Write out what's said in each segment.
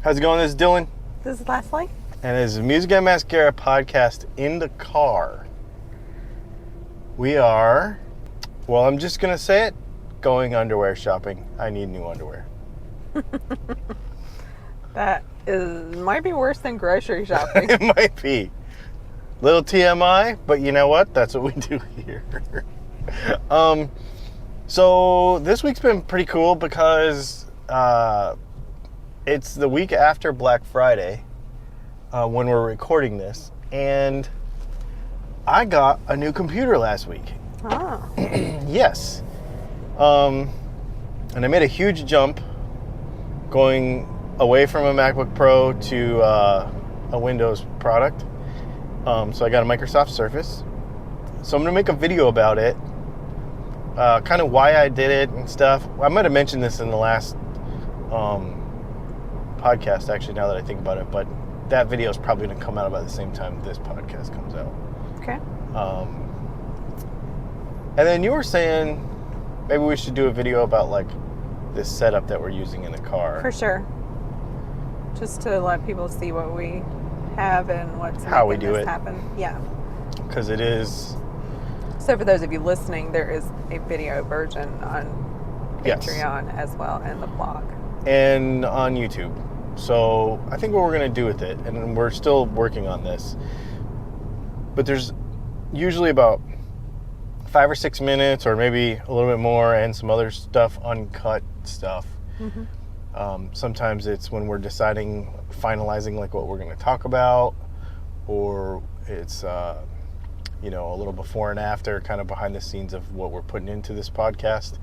How's it going? This is Dylan. This is Leslie. And this is Music and Mascara podcast in the car. We are, well, I'm just going to say it, going underwear shopping. I need new underwear. That might be worse than grocery shopping. It might be. Little TMI, but you know what? That's what we do here. So this week's been pretty cool because it's the week after Black Friday when we're recording this, and I got a new computer last week. Oh. Yes. And I made a huge jump going away from a MacBook Pro to a Windows product. So I got a Microsoft Surface. So I'm going to make a video about it, kind of why I did it and stuff. I might have mentioned this in the last podcast, actually, now that I think about it, but that video is probably going to come out about the same time this podcast comes out. Okay. And then you were saying maybe we should do a video about like this setup that we're using in the car. For sure. Just to let people see what we have and what's how we making do this it. happen. Yeah. Because it is. So for those of you listening, there is a video version on Patreon Yes. as well, and the blog. And on YouTube. So I think what we're going to do with it, and we're still working on this, but there's usually about 5 or 6 minutes or maybe a little bit more and some other stuff, uncut stuff. Mm-hmm. Sometimes it's when we're deciding, finalizing like what we're going to talk about, or it's a little before and after, kind of behind the scenes of what we're putting into this podcast.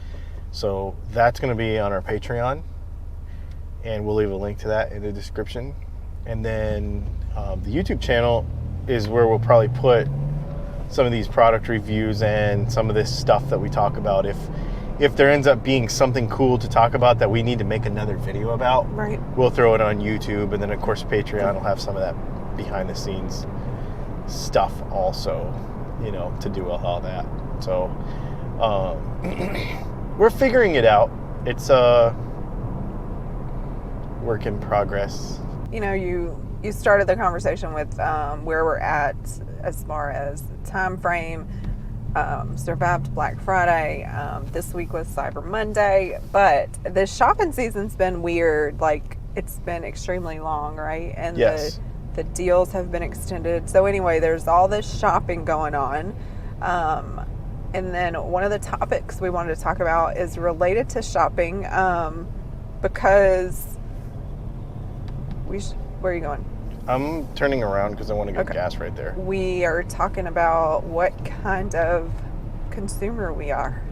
So that's going to be on our Patreon, and we'll leave a link to that in the description. And then the YouTube channel is where we'll probably put some of these product reviews and some of this stuff that we talk about. If there ends up being something cool to talk about that we need to make another video about, Right. we'll throw it on YouTube, and then of course Patreon will have some of that behind the scenes stuff also, to do all that. So we're figuring it out. It's a work in progress. You started the conversation with where we're at as far as time frame. Survived Black Friday. This week was Cyber Monday, but the shopping season's been weird. Like, it's been extremely long, right? And Yes. the deals have been extended. So anyway, there's all this shopping going on. And then one of the topics we wanted to talk about is related to shopping, because where are you going? I'm turning around because I want to get gas right there. We are talking about what kind of consumer we are.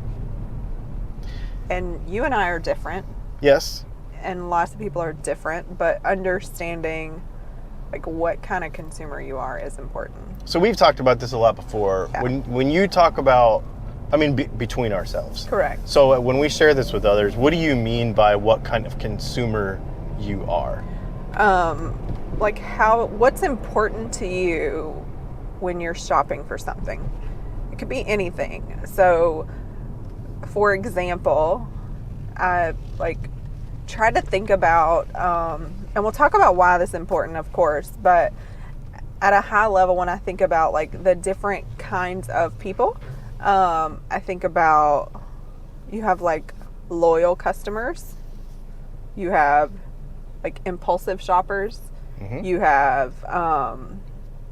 And you and I are different. Yes. And lots of people are different, but understanding like what kind of consumer you are is important. So we've talked about this a lot before. Yeah. When you talk about, between ourselves. Correct. So when we share this with others, what do you mean by what kind of consumer you are? What's important to you when you're shopping for something? It could be anything. So, for example, I try to think about, and we'll talk about why this is important, of course, but at a high level, when I think about like the different kinds of people, I think about, you have like loyal customers, you have like impulsive shoppers. Mm-hmm. You have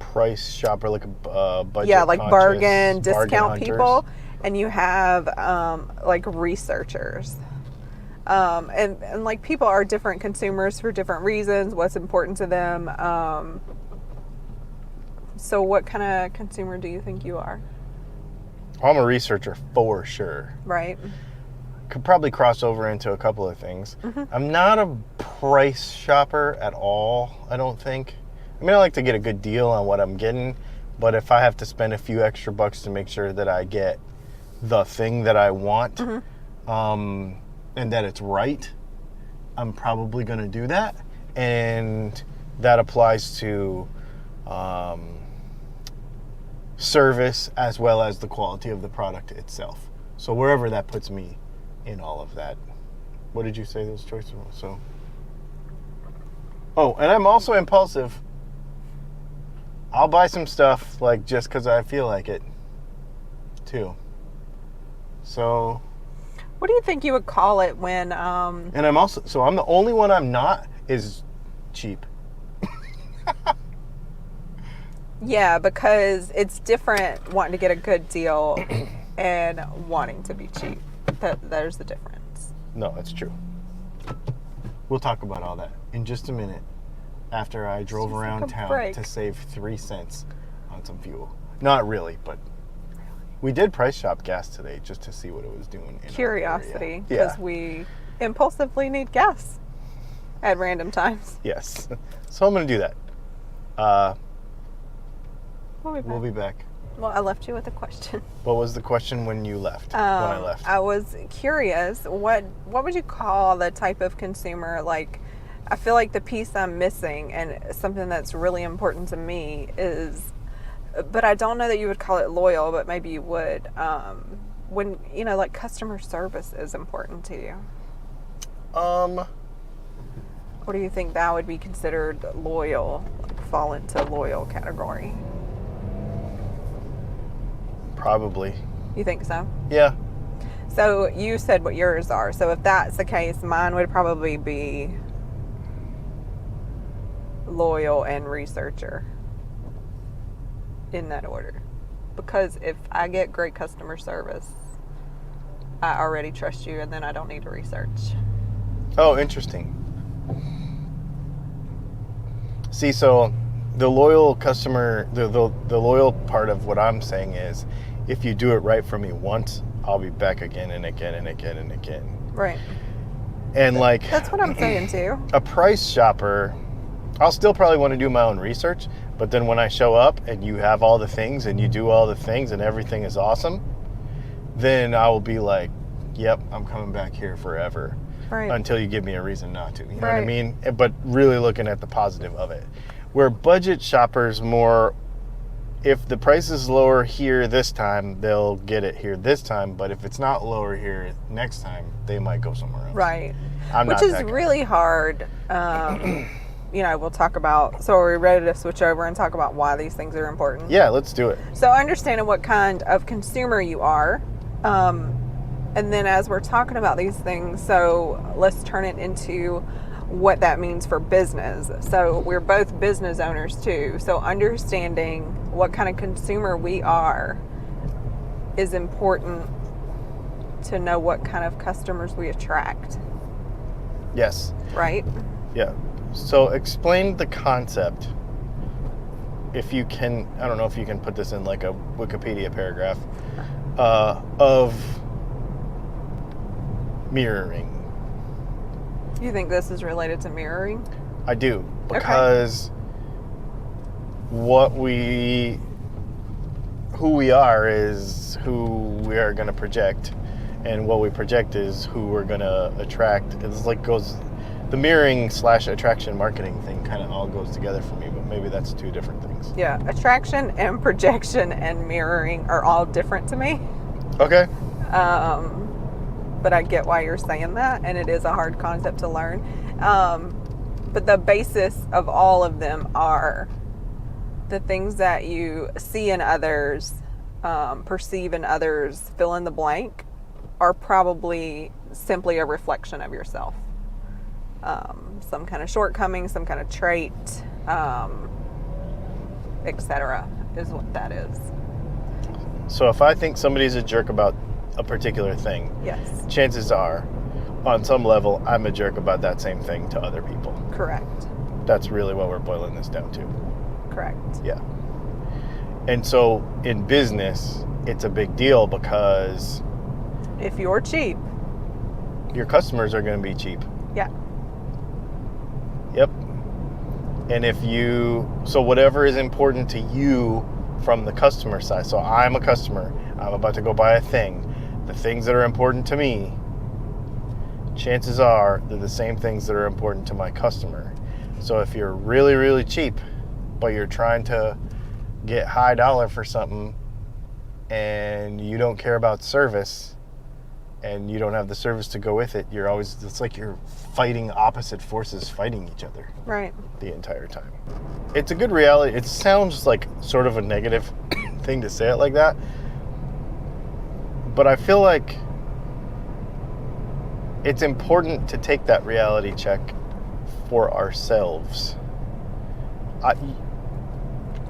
price shopper, like a budget. Yeah, like conscious, bargain discount hunters. people, and you have like researchers. And like people are different consumers for different reasons. What's important to them. So what kind of consumer do you think you are? I'm a researcher for sure. Right. Could probably cross over into a couple of things. Mm-hmm. I'm not a price shopper at all, I don't think. I like to get a good deal on what I'm getting, but if I have to spend a few extra bucks to make sure that I get the thing that I want, mm-hmm. And that it's right, I'm probably going to do that. And that applies to service as well as the quality of the product itself. So wherever that puts me in all of that. What did you say those choices were? So Oh, and I'm also impulsive. I'll buy some stuff like just because I feel like it, too. So, What do you think you would call it when and I'm the only one I'm not is cheap. yeah, because it's different wanting to get a good deal and wanting to be cheap. There's the difference. No, it's true. We'll talk about all that in just a minute after I drove around town break. to save 3 cents on some fuel. Not really, but we did price shop gas today just to see what it was doing. Curiosity, Yeah. because we impulsively need gas at random times. Yes. So I'm going to do that. We'll be back. Well, I left you with a question. What was the question when you left? When I left? I was curious, what would you call the type of consumer? Like, I feel like the piece I'm missing and something that's really important to me is, but I don't know that you would call it loyal, but maybe you would. When, like customer service is important to you. What do you think that would be considered loyal, like fall into loyal category? Probably. You think so? Yeah. So you said what yours are. So if that's the case, mine would probably be loyal and researcher in that order. Because if I get great customer service, I already trust you and then I don't need to research. Oh, interesting. See, so the loyal customer, the loyal part of what I'm saying is, if you do it right for me once, I'll be back again and again and again and again. Right. And like... That's what I'm saying too. A price shopper, I'll still probably want to do my own research, but then when I show up and you have all the things and you do all the things and everything is awesome, then I will be like, yep, I'm coming back here forever. Right. Until you give me a reason not to. You know right. what I mean? But really looking at the positive of it. Where budget shoppers more, if the price is lower here this time, they'll get it here this time. But if it's not lower here next time, they might go somewhere else. Right. I'm Which not is that guy. really hard. We'll talk about, so are we ready to switch over and talk about why these things are important? Yeah, let's do it. So understanding what kind of consumer you are, and then as we're talking about these things, so let's turn it into what that means for business. So we're both business owners too. So understanding what kind of consumer we are is important to know what kind of customers we attract. Yes. Right? Yeah. So explain the concept, if you can, I don't know if you can put this in like a Wikipedia paragraph, of mirroring. You think this is related to mirroring? I do, because who we are is who we are going to project, and what we project is who we're going to attract. It's like the mirroring / attraction marketing thing kind of all goes together for me, but maybe that's two different things. Yeah, attraction and projection and mirroring are all different to me. Okay. But I get why you're saying that, and it is a hard concept to learn. But the basis of all of them are the things that you see in others, perceive in others, fill in the blank, are probably simply a reflection of yourself. Some kind of shortcoming, some kind of trait, etc. is what that is. So if I think somebody's a jerk about a particular thing, yes, chances are, on some level, I'm a jerk about that same thing to other people. Correct. That's really what we're boiling this down to. Correct. Yeah. And so in business, it's a big deal because if you're cheap, your customers are going to be cheap. Yeah. Yep. And so whatever is important to you from the customer side. So I'm a customer. I'm about to go buy a thing. The things that are important to me, chances are they're the same things that are important to my customer. So if you're really, really cheap, but you're trying to get high dollar for something and you don't care about service, and you don't have the service to go with it, it's like you're fighting opposite forces, fighting each other Right. the entire time. It's a good reality. It sounds like sort of a negative thing to say it like that, but I feel like it's important to take that reality check for ourselves.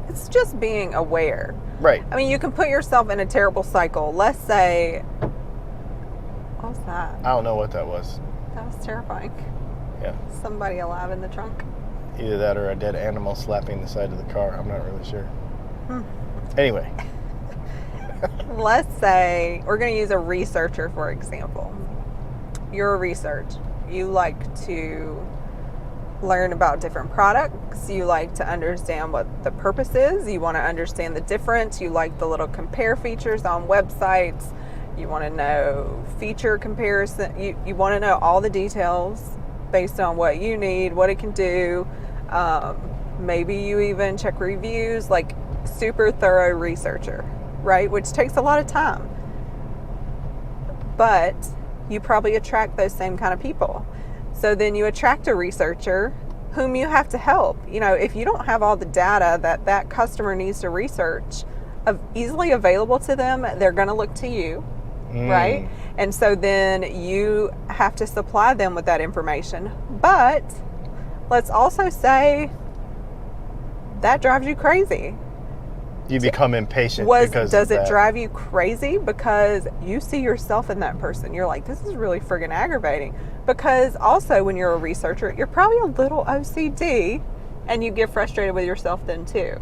It's just being aware. Right. I mean, you can put yourself in a terrible cycle. Let's say, what was that? I don't know what that was. That was terrifying. Yeah. Somebody alive in the trunk. Either that or a dead animal slapping the side of the car. I'm not really sure. Anyway. Let's say we're going to use a researcher, for example. You're a researcher. You like to learn about different products. You like to understand what the purpose is. You want to understand the difference. You like the little compare features on websites. You want to know feature comparison. You want to know all the details based on what you need, what it can do. Maybe you even check reviews, like super thorough researcher, right? Which takes a lot of time. But you probably attract those same kind of people. So then you attract a researcher whom you have to help. If you don't have all the data that customer needs to research easily available to them, they're going to look to you, right? And so then you have to supply them with that information. But let's also say that drives you crazy. You become impatient Does it drive you crazy because you see yourself in that person? You're like, this is really friggin' aggravating. Because also when you're a researcher, you're probably a little OCD and you get frustrated with yourself then too.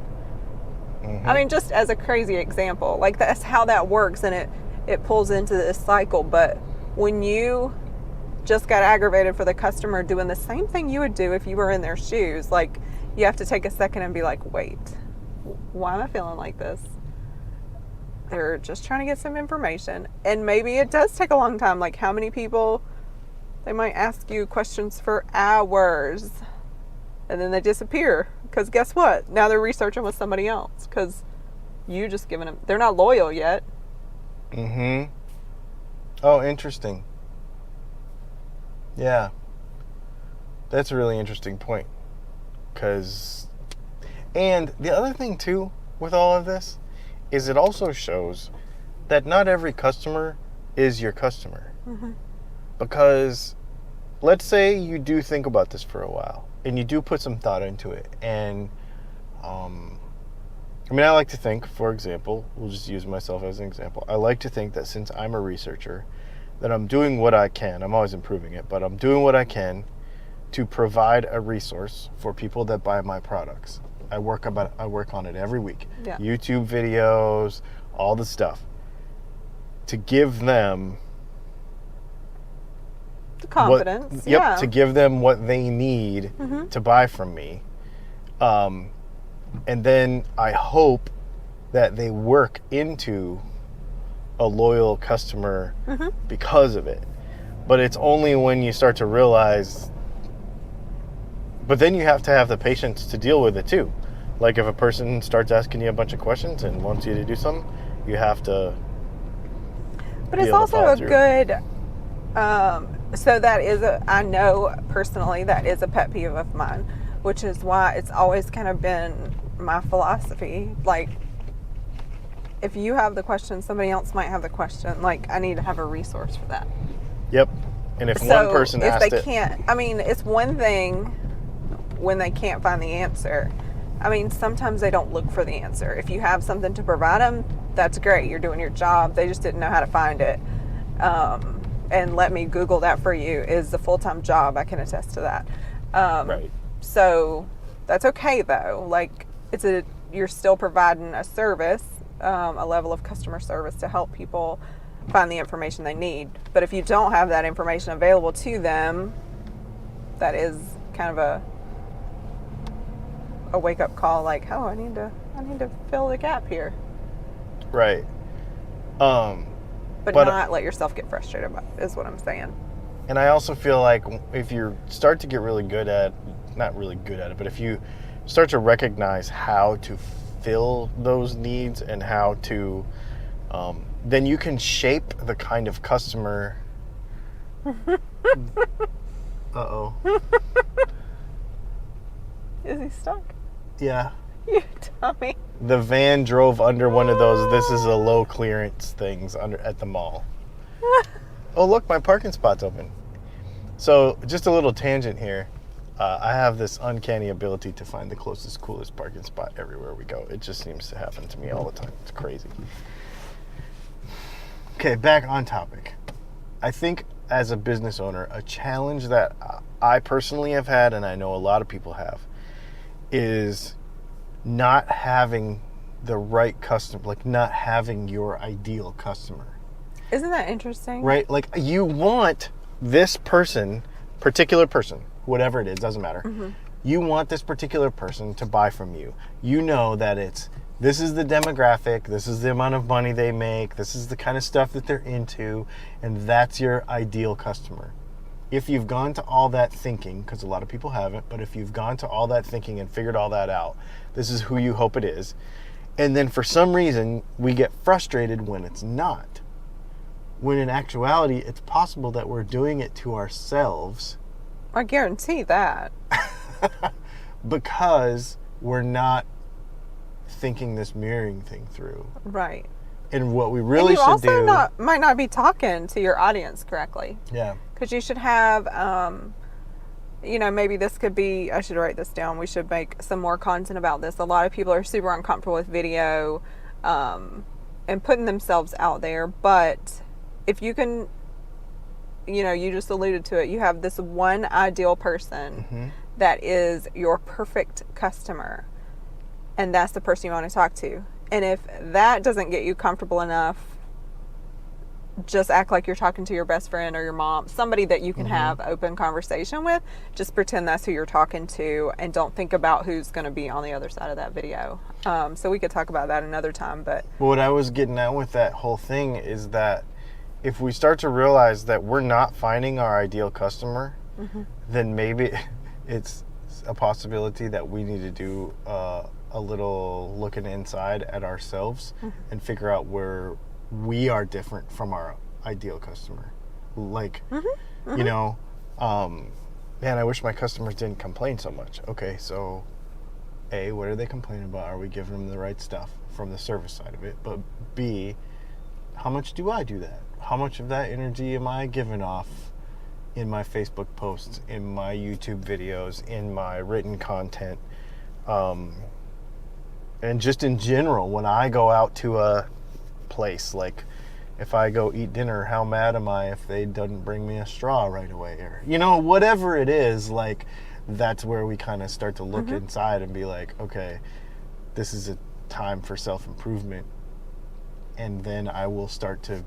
I mean, just as a crazy example, like that's how that works, and it pulls into this cycle. But when you just got aggravated for the customer doing the same thing you would do if you were in their shoes, like you have to take a second and be like, wait, why am I feeling like this? They're just trying to get some information. And maybe it does take a long time. Like how many people, they might ask you questions for hours and then they disappear. Because guess what? Now they're researching with somebody else because you just given them, they're not loyal yet. Oh, interesting. Yeah. That's a really interesting point. And the other thing too with all of this is it also shows that not every customer is your customer. Because let's say you do think about this for a while and you do put some thought into it. And I like to think, for example, we'll just use myself as an example. I like to think that since I'm a researcher, that I'm doing what I can. I'm always improving it, but I'm doing what I can to provide a resource for people that buy my products. I work on it every week. Yeah. YouTube videos, all the stuff. To give them the confidence. To give them what they need to buy from me. And then I hope that they work into a loyal customer because of it. But it's only when you start to realize. But then you have to have the patience to deal with it too. Like if a person starts asking you a bunch of questions and wants you to do something, you have to. But it's also a good. So that is I know personally that is a pet peeve of mine, which is why it's always kind of been my philosophy. Like, if you have the question, somebody else might have the question. Like, I need to have a resource for that. Yep. And if one person asked it, can't, I mean, it's one thing when they can't find the answer. I mean, sometimes they don't look for the answer. If you have something to provide them, that's great. You're doing your job. They just didn't know how to find it. And let me Google that for you is a full-time job. I can attest to that. right. So that's okay though. Like you're still providing a service, a level of customer service to help people find the information they need. But if you don't have that information available to them, that is kind of a wake-up call. Like, oh, I need to fill the gap here. Right. But not let yourself get frustrated about it, is what I'm saying. And I also feel like if you start to get really good at, not really good at it, but if you start to recognize how to fill those needs and how to then you can shape the kind of customer. Uh-oh. Is he stuck? Yeah. You tell me. The van drove under one of those, this is a low clearance things under at the mall. Oh, look, my parking spot's open. So, just a little tangent here. I have this uncanny ability to find the closest, coolest parking spot everywhere we go. It just seems to happen to me all the time. It's crazy. Okay, back on topic. I think as a business owner, a challenge that I personally have had, and I know a lot of people have, is not having the right customer, like not having your ideal customer. Isn't that interesting? Right? Like you want this person, particular person, whatever it is, doesn't matter. Mm-hmm. You want this particular person to buy from you. You know that this is the demographic, this is the amount of money they make, this is the kind of stuff that they're into, and that's your ideal customer. If you've gone to all that thinking, because a lot of people haven't, but if you've gone to all that thinking and figured all that out, this is who you hope it is, and then for some reason we get frustrated when it's not. When in actuality, it's possible that we're doing it to ourselves. I guarantee that. Because we're not thinking this mirroring thing through. Right. And what we really should do... And you also might not be talking to your audience correctly. Yeah. Because you should have, maybe this could be, I should write this down. We should make some more content about this. A lot of people are super uncomfortable with video and putting themselves out there. But if you can, you just alluded to it. You have this one ideal person Mm-hmm. that is your perfect customer. And that's the person you want to talk to. And if that doesn't get you comfortable enough, just act like you're talking to your best friend or your mom, somebody that you can Mm-hmm. have open conversation with. Just pretend that's who you're talking to and don't think about who's going to be on the other side of that video. So we could talk about that another time. But what I was getting at with that whole thing is that if we start to realize that we're not finding our ideal customer, mm-hmm. then maybe it's a possibility that we need to do a little looking inside at ourselves mm-hmm. and figure out where we are different from our ideal customer. Like, mm-hmm. Mm-hmm. Man, I wish my customers didn't complain so much. Okay, so A, what are they complaining about? Are we giving them the right stuff from the service side of it? But B, how much do I do that? How much of that energy am I giving off in my Facebook posts, in my YouTube videos, in my written content? And just in general, when I go out to a place, like if I go eat dinner, how mad am I if they didn't bring me a straw right away? Or, whatever it is, like that's where we kind of start to look mm-hmm. inside and be like, okay, this is a time for self-improvement. And then I will start to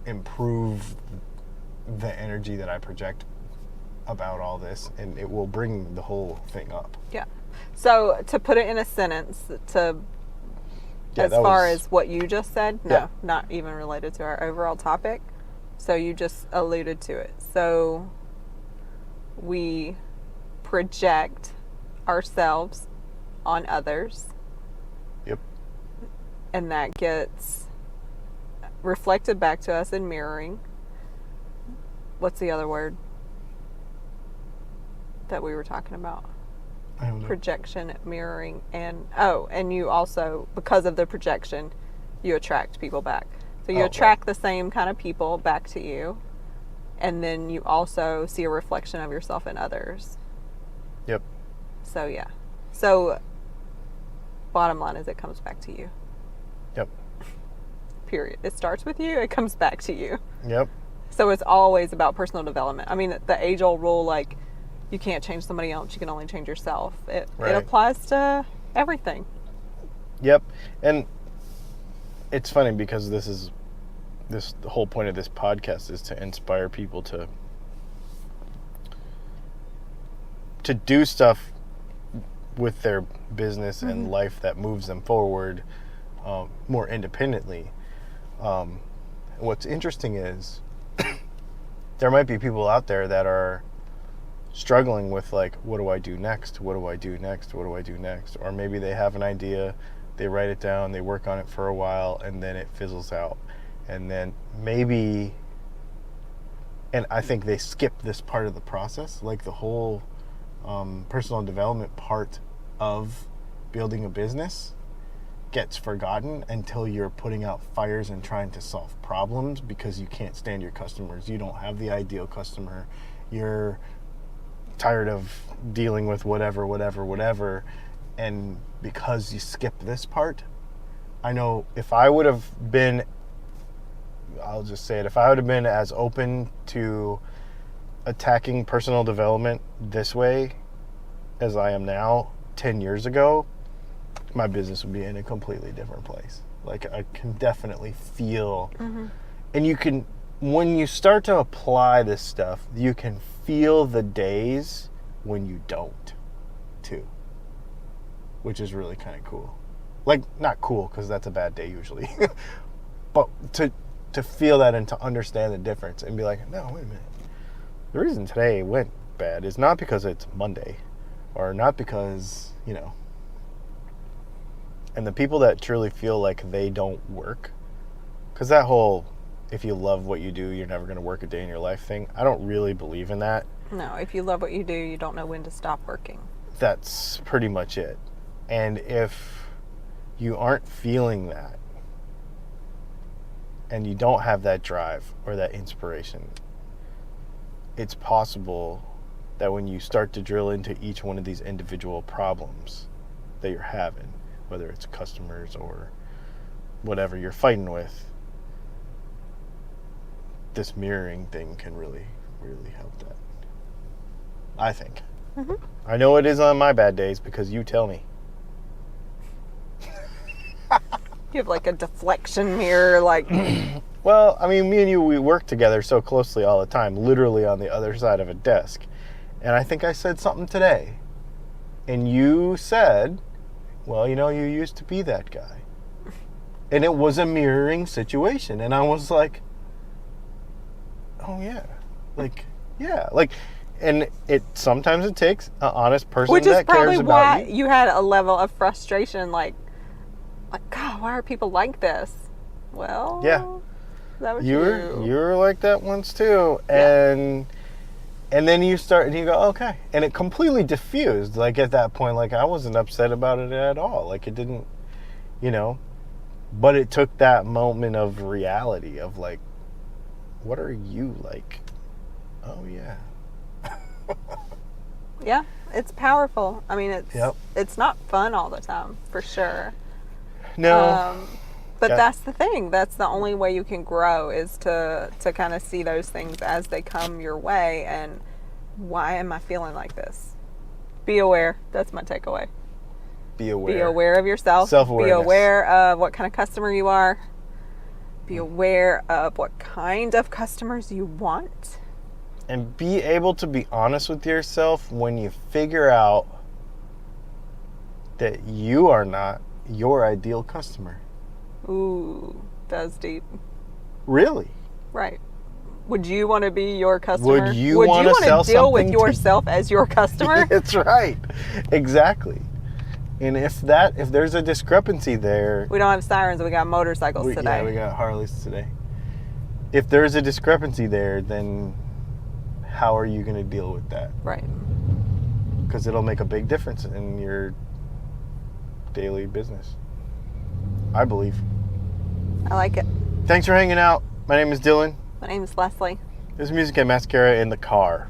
improve the energy that I project about all this, and it will bring the whole thing up. Yeah. So to put it in a sentence, as far as what you just said, not even related to our overall topic. So you just alluded to it. So we project ourselves on others. Yep. And that gets reflected back to us in mirroring. What's the other word that we were talking about? I don't know. Projection, mirroring, and you also, because of the projection, you attract people back. So you attract the same kind of people back to you, and then you also see a reflection of yourself in others. Yep. So yeah. So bottom line is it comes back to you. Yep. Period. It starts with you, it comes back to you. Yep. So it's always about personal development. I mean, the age-old rule, like, you can't change somebody else, you can only change yourself. It applies to everything. Yep. And it's funny because the whole point of this podcast is to inspire people to do stuff with their business mm-hmm. and life that moves them forward more independently. What's interesting is there might be people out there that are struggling with, like, what do I do next? What do I do next? What do I do next? Or maybe they have an idea, they write it down, they work on it for a while, and then it fizzles out. And then maybe, and I think they skip this part of the process, like the whole personal development part of building a business gets forgotten until you're putting out fires and trying to solve problems because you can't stand your customers. You don't have the ideal customer. You're tired of dealing with whatever. And because you skip this part, I know if I would have been, I'll just say it, if I would have been as open to attacking personal development this way as I am now 10 years ago, my business would be in a completely different place. Like, I can definitely feel, and you can, when you start to apply this stuff, you can feel the days when you don't, too, which is really kind of cool. Like, not cool, because that's a bad day usually, but to feel that and to understand the difference and be like, no, wait a minute. The reason today went bad is not because it's Monday, or not because, you know. And the people that truly feel like they don't work, because that whole, if you love what you do, you're never going to work a day in your life thing, I don't really believe in that. No, if you love what you do, you don't know when to stop working. That's pretty much it. And if you aren't feeling that, and you don't have that drive or that inspiration, it's possible that when you start to drill into each one of these individual problems that you're having, whether it's customers or whatever you're fighting with, this mirroring thing can really, really help that. I think. I know it is on my bad days because you tell me. You have like a deflection mirror, like... Well, I mean, me and you, we work together so closely all the time, literally on the other side of a desk. And I think I said something today. And you said, well, you know, you used to be that guy. And it was a mirroring situation. And I was like, oh, yeah. Like, yeah. Like, and sometimes it takes an honest person Which is that probably cares about why you. you had a level of frustration, like, God, why are people like this? Well, Yeah. that was You were like that once too. Yeah. And then you start and you go, okay. And it completely diffused. Like at that point, like I wasn't upset about it at all. Like it didn't, you know, but it took that moment of reality of like, what are you like? Oh yeah. Yeah, it's powerful. I mean, Yep. it's not fun all the time, for sure. No. But Yeah. that's the thing. That's the only way you can grow is to kind of see those things as they come your way. And why am I feeling like this? Be aware. That's my takeaway. Be aware. Be aware of yourself. Self-awareness. Be aware of what kind of customer you are. Be aware of what kind of customers you want. And be able to be honest with yourself when you figure out that you are not your ideal customer. Ooh, that's deep. Really? Right. Would you want to be your customer? Would you want to sell deal with something to- yourself as your customer? That's right. Exactly. And if there's a discrepancy there, We don't have sirens. We got motorcycles today. Yeah, we got Harleys today. If there's a discrepancy there, then how are you going to deal with that? Right. Because it'll make a big difference in your daily business, I believe. I like it. Thanks for hanging out. My name is Dylan. My name is Leslie. This is Music and Mascara in the car.